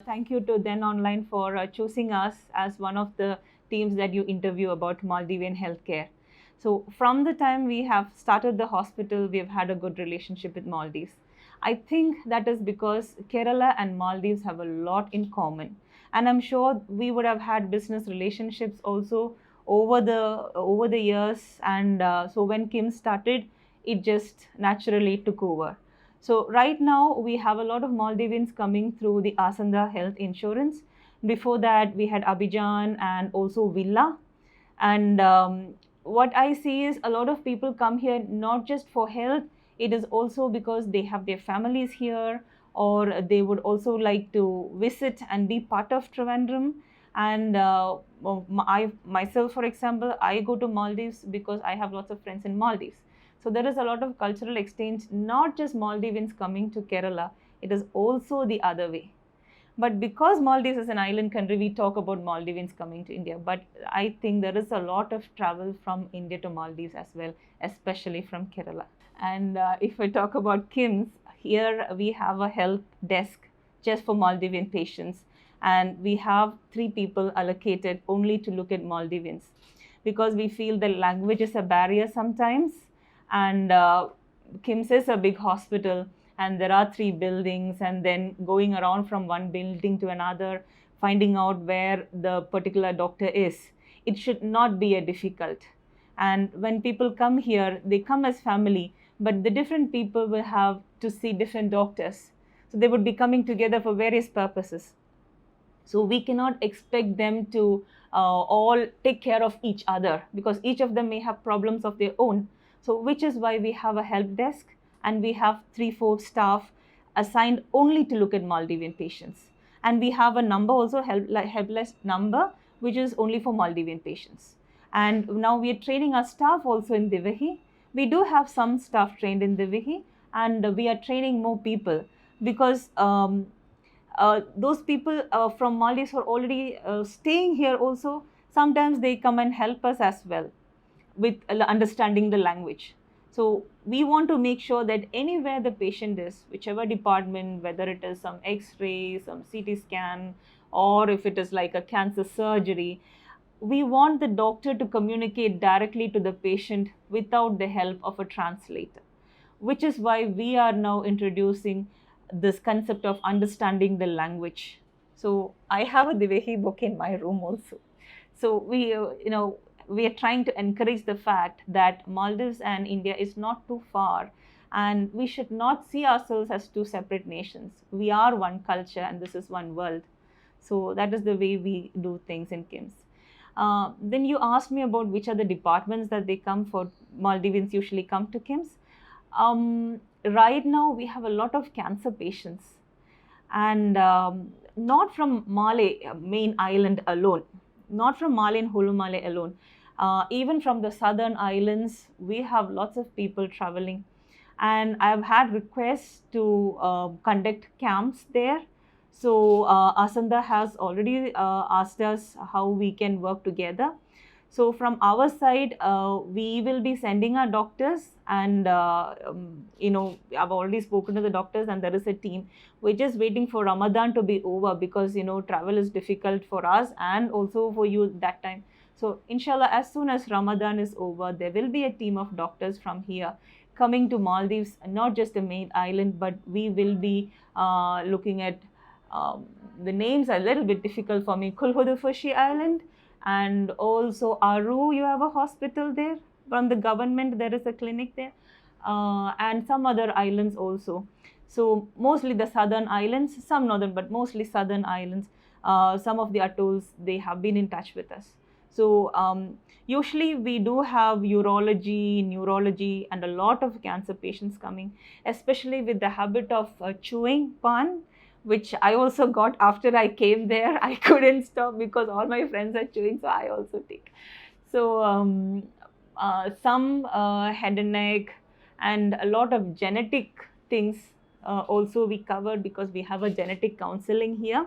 Thank you to Then Online for choosing us as one of the teams that you interview about Maldivian healthcare. So, from the time we have started the hospital, we've had a good relationship with Maldives. I think that is because Kerala and Maldives have a lot in common. And I'm sure we would have had business relationships also over the years. And so when Kim started, it just naturally took over. So right now we have a lot of Maldivians coming through the Asanda health insurance. Before that, we had Abidjan and also Villa. And what I see is a lot of people come here not just for health, it is also because they have their families here, or they would also like to visit and be part of Trivandrum. And I myself, for example, I go to Maldives because I have lots of friends in Maldives. So there is a lot of cultural exchange, not just Maldivians coming to Kerala, it is also the other way. But because Maldives is an island country, we talk about Maldivians coming to India. But I think there is a lot of travel from India to Maldives as well, especially from Kerala. And if I talk about Kim's, here we have a help desk just for Maldivian patients. And we have 3 people allocated only to look at Maldivians because we feel the language is a barrier sometimes. And Kim's is a big hospital, and there are 3 buildings, and then going around from one building to another, finding out where the particular doctor is. It should not be a difficult. And when people come here, they come as family, but the different people will have to see different doctors. So they would be coming together for various purposes. So we cannot expect them to all take care of each other because each of them may have problems of their own. So which is why we have a help desk and we have 3-4 staff assigned only to look at Maldivian patients. And we have a number also, helpless number, which is only for Maldivian patients. And now we are training our staff also in Divihi. We do have some staff trained in Divihi, and we are training more people because those people from Maldives are already staying here also. Sometimes they come and help us as well with understanding the language. So we want to make sure that anywhere the patient is, whichever department, whether it is some X-ray, some CT scan, or if it is like a cancer surgery, we want the doctor to communicate directly to the patient without the help of a translator, which is why we are now introducing this concept of understanding the language. So I have a Divehi book in my room also. So we are trying to encourage the fact that Maldives and India is not too far, and we should not see ourselves as 2 separate nations. We are one culture and this is one world. So that is the way we do things in KIMS. Then you asked me about which are the departments that they come for. Maldivians usually come to KIMS. Right now we have a lot of cancer patients, and not from Malay main island alone, not from Malay and Hulu Malay alone. Even from the southern islands, we have lots of people traveling. And I've had requests to conduct camps there. So Asanda has already asked us how we can work together. So from our side, we will be sending our doctors, and I've already spoken to the doctors, and there is a team. We're just waiting for Ramadan to be over because travel is difficult for us and also for you that time. So inshallah, as soon as Ramadan is over, there will be a team of doctors from here coming to Maldives, not just the main island, but we will be looking at the names are a little bit difficult for me. Kulhudufushi Island, and also Aru, you have a hospital there. From the government, there is a clinic there, and some other islands also. So mostly the southern islands, some northern, but mostly southern islands. Some of the atolls, they have been in touch with us. So usually we do have urology, neurology, and a lot of cancer patients coming, especially with the habit of chewing pan, which I also got after I came there. I couldn't stop because all my friends are chewing, so I also take. So some head and neck, and a lot of genetic things also we covered because we have a genetic counseling here.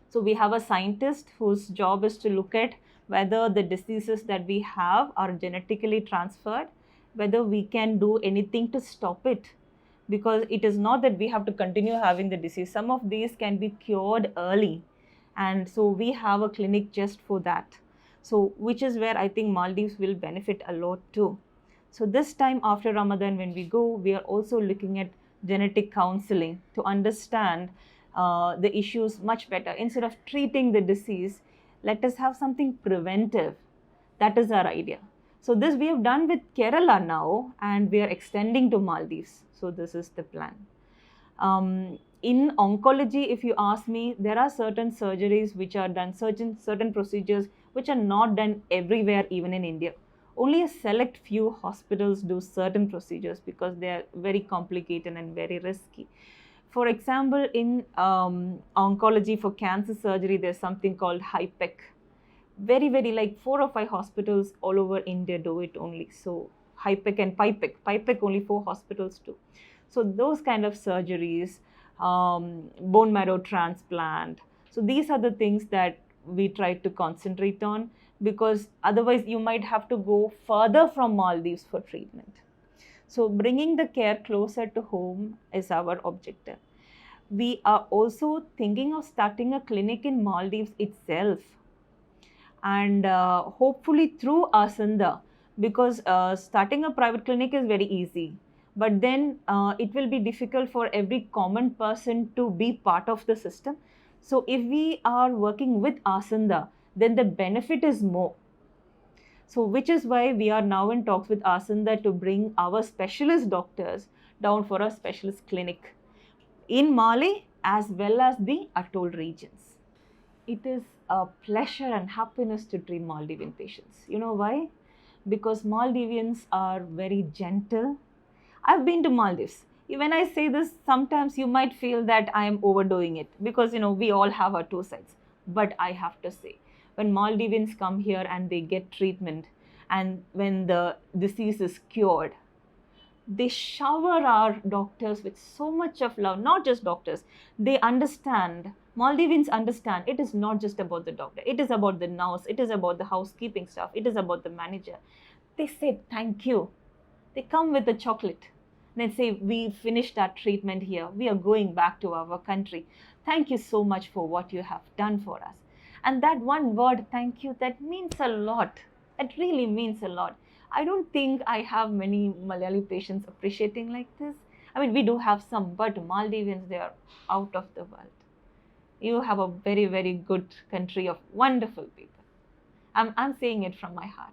So we have a scientist whose job is to look at whether the diseases that we have are genetically transferred, whether we can do anything to stop it. because it is not that we have to continue having the disease. Some of these can be cured early, and so we have a clinic just for that. So which is where I think Maldives will benefit a lot too. So this time after Ramadan, when we go, we are also looking at genetic counseling to understand the issues much better. Instead of treating the disease, let us have something preventive. That is our idea. So this we have done with Kerala now, and we are extending to Maldives. So this is the plan. In oncology, if you ask me, there are certain surgeries which are done, certain procedures which are not done everywhere, even in India. Only a select few hospitals do certain procedures because they are very complicated and very risky. For example, in oncology for cancer surgery, there's something called HIPEC. Very, very like 4 or 5 hospitals all over India do it only. So HIPEC and PIPEC only 4 hospitals do. So those kind of surgeries, bone marrow transplant. So these are the things that we try to concentrate on, because otherwise you might have to go further from Maldives for treatment. So bringing the care closer to home is our objective. We are also thinking of starting a clinic in Maldives itself, and hopefully through Asanda, because starting a private clinic is very easy, but then it will be difficult for every common person to be part of the system. So if we are working with Asanda, then the benefit is more. So which is why we are now in talks with Asanda to bring our specialist doctors down for a specialist clinic in Mali as well as the atoll regions. It is a pleasure and happiness to treat Maldivian patients. You know why? Because Maldivians are very gentle. I've been to Maldives. When I say this, sometimes you might feel that I am overdoing it, because we all have our two sides. But I have to say, when Maldivians come here and they get treatment, and when the disease is cured, they shower our doctors with so much of love. Not just doctors, they understand. Maldivians understand it is not just about the doctor, it is about the nurse, it is about the housekeeping staff, it is about the manager. They say thank you. They come with a chocolate. They say, we finished our treatment here, we are going back to our country. Thank you so much for what you have done for us. And that one word, thank you, that means a lot. It really means a lot. I don't think I have many Malayali patients appreciating like this. I mean, we do have some, but Maldivians, they are out of the world. You have a very, very good country of wonderful people. I'm saying it from my heart.